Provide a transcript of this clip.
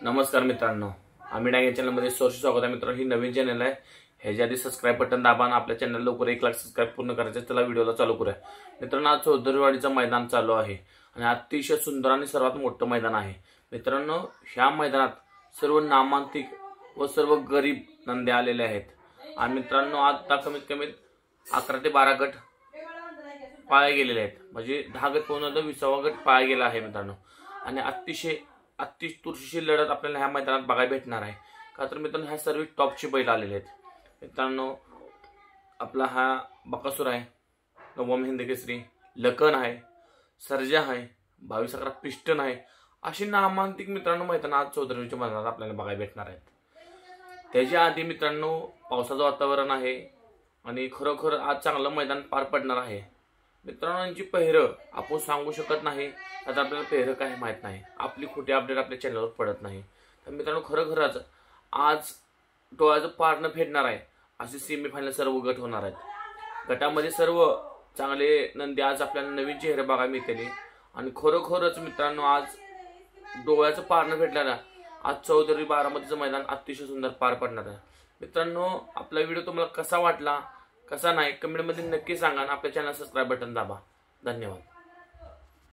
नमस्कार मित्रांनो, आम्ही डांगे चॅनलमध्ये सहर्ष स्वागत आहे. मित्रांनो, ही नवीन चॅनल आहे. ह्याच्या आधी सबस्क्राईब बटन दाबा आणि आपल्या चॅनल लवकर 1 लाख सबस्क्राईब पूर्ण करायचे. चला व्हिडिओला चालू करूया. मित्रांनो, आज चौधरीवाडीचं मैदान चालू आहे आणि अतिशय सुंदर आणि सर्वात मोठं मैदान आहे. मित्रांनो, ह्या मैदानात सर्व नामांकित व सर्व गरीब नंदी आलेले आहेत. आणि मित्रांनो, आता कमीत कमी 11 ते 12 गट पाळले गेलेले आहेत. म्हणजे 10 गट पूर्ण तर 20वा गट पाळला गेला आहे मित्रांनो. आणि अतिशय तुरशीची लढत आपल्याला ह्या मैदानात बघायला भेटणार आहे. का तर मित्रांनो, ह्या सर्व टॉपची बैल आलेले आहेत. मित्रांनो, आपला हा बकासूर आहे, नवम हिंद केसरी, लखन आहे, सर्जा आहे, 22-11 पिस्टन आहे. अशी नामांकित मित्रांनो मैदान आज चौधरीच्या मैदानात आपल्याला बघायला भेटणार आहेत. त्याच्या आधी मित्रांनो, पावसाचं वातावरण आहे आणि खरोखर आज चांगलं मैदान पार पडणार आहे. मित्रांनो, यांची पहिरं आपण सांगू शकत नाही, आता आपल्याला पहिरं काय माहित नाही. आपली खोटी अपडेट आपल्या चॅनलवर पडत नाही. तर मित्रांनो, खरोखरच आज डोळ्याचं पारणं फेडणार आहे. असे सेमीफायनल सर्व गट होणार आहेत. गटामध्ये सर्व चांगले नंदी आज आपल्याला नवीन चेहरे बघायला मिळतील. आणि खरोखरच मित्रांनो, आज डोळ्याचं पारणं फेडणार आहे. आज चौधरी बारामतीचं मैदान अतिशय सुंदर पार पडणार आहे. मित्रांनो, आपला व्हिडिओ तुम्हाला कसा वाटला, कसा नाही, कमेंटमध्ये नक्की सांगा आणि आपल्या चॅनल सबस्क्राईब बटन दाबा. धन्यवाद.